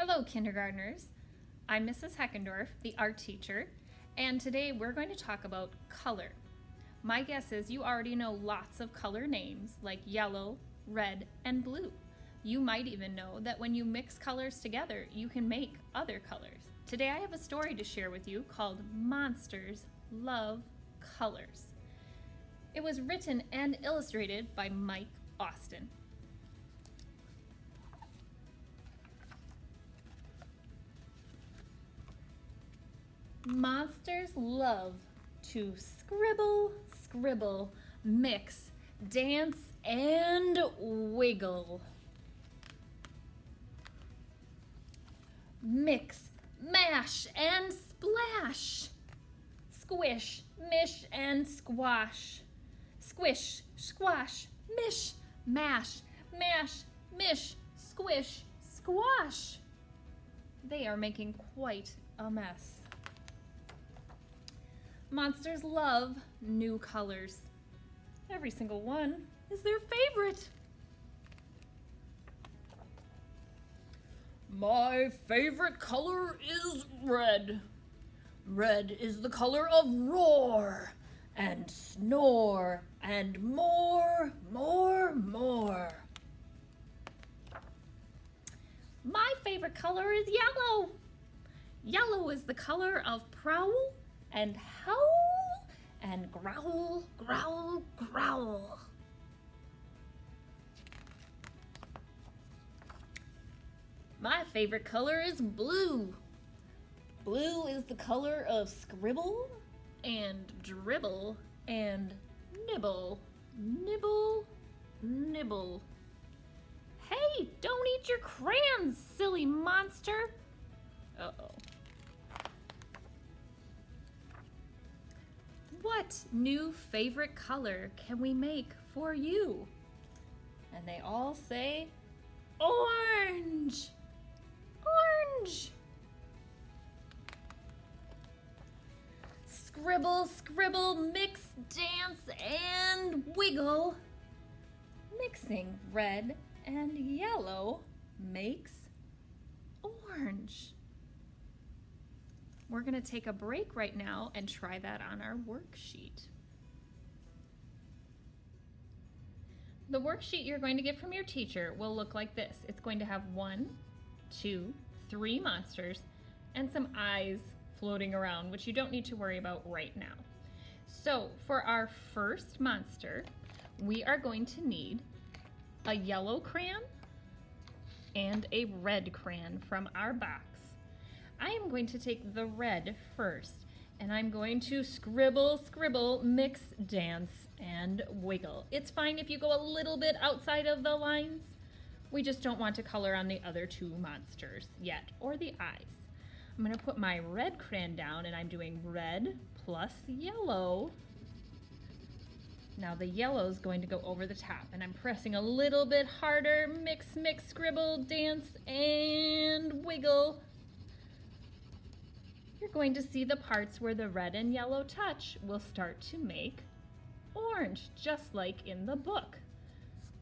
Hello, kindergartners. I'm Mrs. Heckendorf, the art teacher, and today we're going to talk about color. My guess is you already know lots of color names like yellow, red, and blue. You might even know that when you mix colors together, you can make other colors. Today I have a story to share with you called Monsters Love Colors. It was written and illustrated by Mike Austin. Monsters love to scribble, scribble, mix, dance, and wiggle. Mix, mash, and splash. Squish, mish, and squash. Squish, squash, mish, mash, mash, mish, squish, squash. They are making quite a mess. Monsters love new colors. Every single one is their favorite. My favorite color is red. Red is the color of roar and snore and more. My favorite color is yellow. Yellow is the color of prowl and howl and growl, growl, growl. My favorite color is blue. Blue is the color of scribble and dribble and nibble, nibble, nibble. Hey, don't eat your crayons, silly monster. Uh-oh. What new favorite color can we make for you? And they all say, orange, orange. Scribble, scribble, mix, dance, and wiggle. Mixing red and yellow makes orange. We're going to take a break right now and try that on our worksheet. The worksheet you're going to get from your teacher will look like this. It's going to have 1, 2, 3 monsters and some eyes floating around, which you don't need to worry about right now. So for our first monster, we are going to need a yellow crayon and a red crayon from our box. I am going to take the red first, and I'm going to scribble, scribble, mix, dance, and wiggle. It's fine if you go a little bit outside of the lines. We just don't want to color on the other 2 monsters yet, or the eyes. I'm going to put my red crayon down, and I'm doing red plus yellow. Now the yellow is going to go over the top, and I'm pressing a little bit harder. Mix, mix, scribble, dance, and wiggle. You're going to see the parts where the red and yellow touch will start to make orange, just like in the book.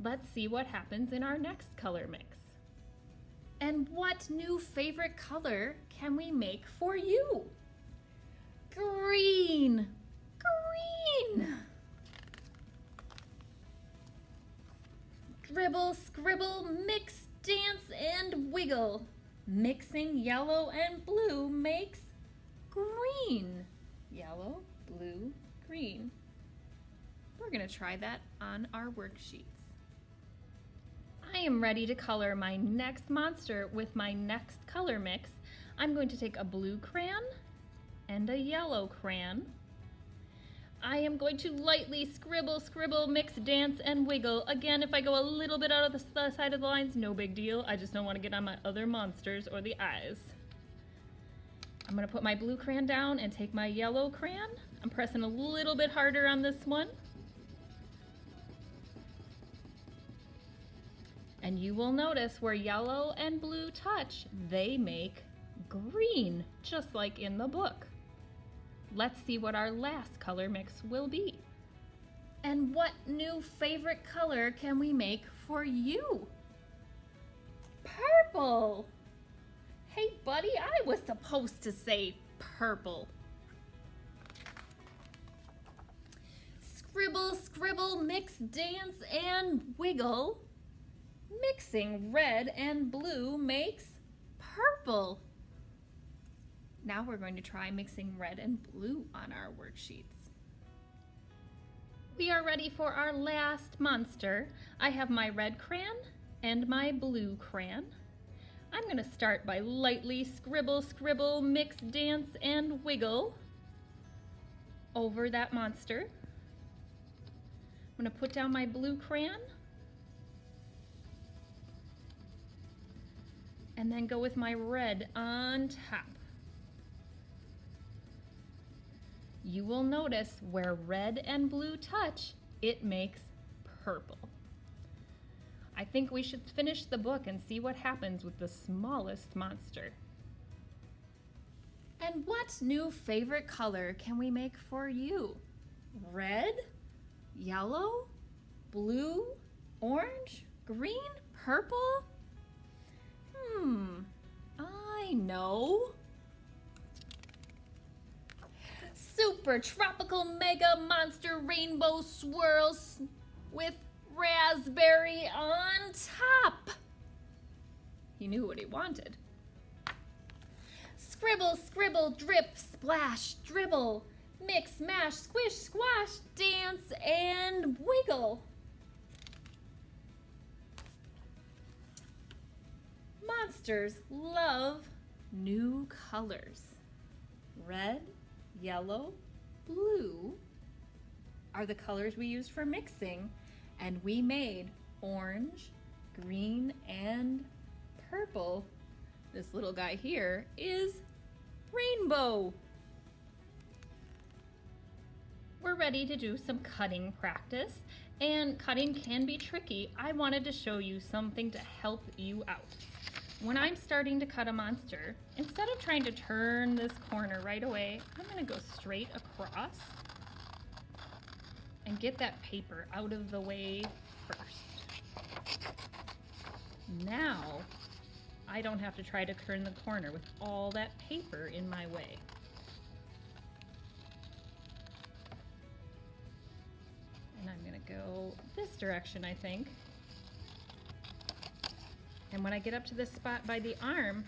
Let's see what happens in our next color mix. And what new favorite color can we make for you? Green, green. Dribble, scribble, mix, dance, and wiggle. Mixing yellow and blue makes green. Yellow, blue, green. We're going to try that on our worksheets. I am ready to color my next monster with my next color mix. I'm going to take a blue crayon and a yellow crayon. I am going to lightly scribble, scribble, mix, dance, and wiggle. Again, if I go a little bit out of the side of the lines, no big deal. I just don't want to get on my other monsters or the eyes. I'm going to put my blue crayon down and take my yellow crayon. I'm pressing a little bit harder on this one. And you will notice where yellow and blue touch, they make green, just like in the book. Let's see what our last color mix will be. And what new favorite color can we make for you? Purple! Hey, buddy, I was supposed to say purple. Scribble, scribble, mix, dance, and wiggle. Mixing red and blue makes purple. Now we're going to try mixing red and blue on our worksheets. We are ready for our last monster. I have my red crayon and my blue crayon. I'm going to start by lightly scribble, scribble, mix, dance, and wiggle over that monster. I'm going to put down my blue crayon and then go with my red on top. You will notice where red and blue touch, it makes purple. I think we should finish the book and see what happens with the smallest monster. And what new favorite color can we make for you? Red? Yellow? Blue? Orange? Green? Purple? I know. Super tropical mega monster rainbow swirls with raspberry on top. He knew what he wanted. Scribble, scribble, drip, splash, dribble, mix, mash, squish, squash, dance, and wiggle. Monsters love new colors. Red, yellow, blue are the colors we use for mixing, and we made orange, green, and purple. This little guy here is rainbow. We're ready to do some cutting practice, and cutting can be tricky. I wanted to show you something to help you out. When I'm starting to cut a monster, instead of trying to turn this corner right away, I'm going to go straight across and get that paper out of the way first. Now, I don't have to try to turn the corner with all that paper in my way. And I'm going to go this direction, I think. And when I get up to this spot by the arm,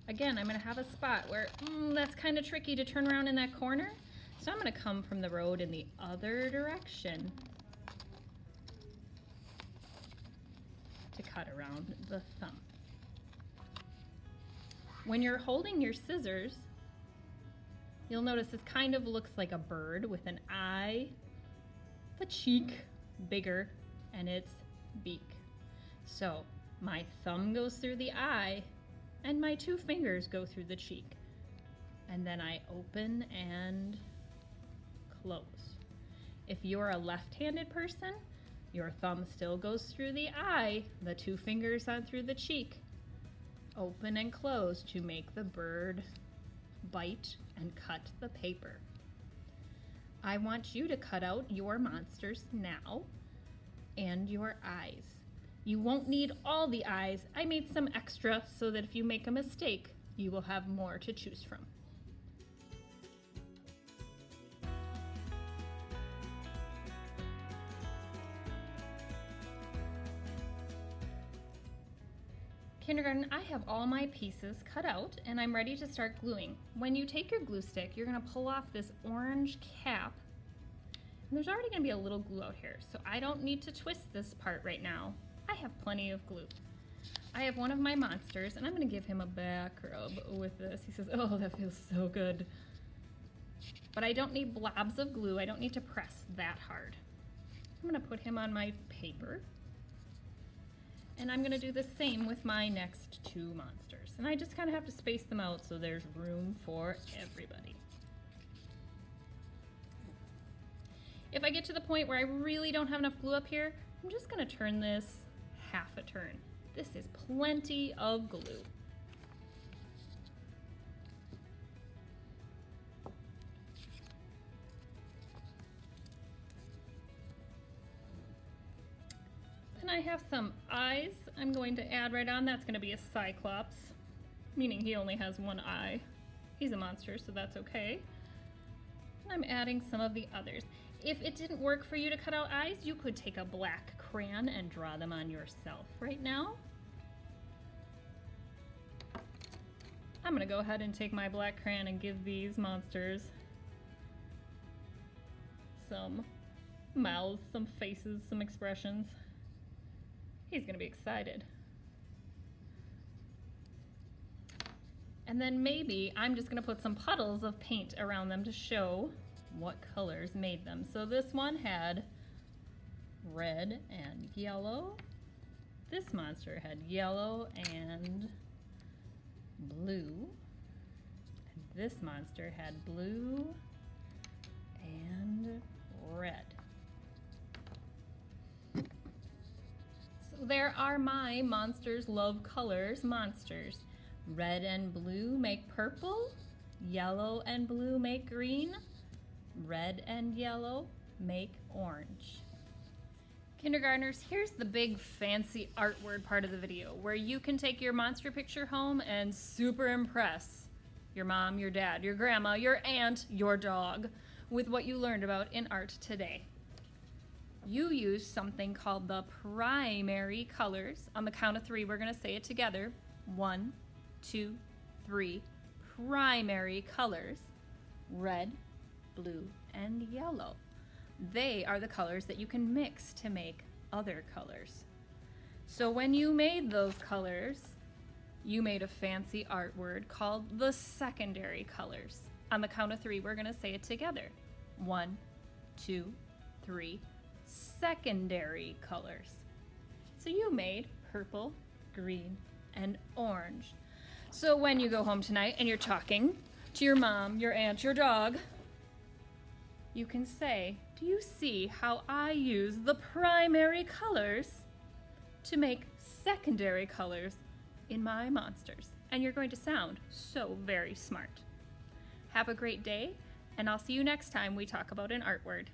again, I'm going to have a spot where that's kind of tricky to turn around in that corner. So I'm going to come from the road in the other direction to cut around the thumb. When you're holding your scissors, you'll notice this kind of looks like a bird with an eye, the cheek bigger, and its beak. So my thumb goes through the eye and my two fingers go through the cheek. And then I open and close. If you're a left-handed person, your thumb still goes through the eye, the two fingers on through the cheek. Open and close to make the bird bite and cut the paper. I want you to cut out your monsters now and your eyes. You won't need all the eyes. I made some extra so that if you make a mistake, you will have more to choose from. Kindergarten, I have all my pieces cut out and I'm ready to start gluing. When you take your glue stick, you're going to pull off this orange cap. And there's already going to be a little glue out here, so I don't need to twist this part right now. I have plenty of glue. I have one of my monsters and I'm going to give him a back rub with this. He says, oh, that feels so good. But I don't need blobs of glue. I don't need to press that hard. I'm going to put him on my paper. And I'm going to do the same with my next two monsters. And I just kind of have to space them out so there's room for everybody. If I get to the point where I really don't have enough glue up here, I'm just going to turn this half a turn. This is plenty of glue. Then I have some eyes I'm going to add right on. That's going to be a cyclops. meaning he only has one eye. He's a monster, so that's okay. I'm adding some of the others. If it didn't work for you to cut out eyes, you could take a black crayon and draw them on yourself right now. I'm gonna go ahead and take my black crayon and give these monsters some mouths, some faces, some expressions. He's gonna be excited. And then maybe I'm just gonna put some puddles of paint around them to show what colors made them. So this one had red and yellow. This monster had yellow and blue. And this monster had blue and red. So there are my Monsters Love Colors monsters. Red and blue make purple, yellow and blue make green, red and yellow make orange. Kindergartners, here's the big fancy art word part of the video where you can take your monster picture home and super impress your mom, your dad, your grandma, your aunt, your dog with what you learned about in art today. You use something called the primary colors. On the count of 3, we're gonna say it together. 1, 2, 3. Primary colors. Red, blue, and yellow. They are the colors that you can mix to make other colors. So when you made those colors, you made a fancy art word called the secondary colors. On the count of 3, we're gonna say it together. 1, 2, 3. Secondary colors. So you made purple, green, and orange. So when you go home tonight and you're talking to your mom, your aunt, your dog, you can say, do you see how I use the primary colors to make secondary colors in my monsters? And you're going to sound so very smart. Have a great day, and I'll see you next time we talk about an art word.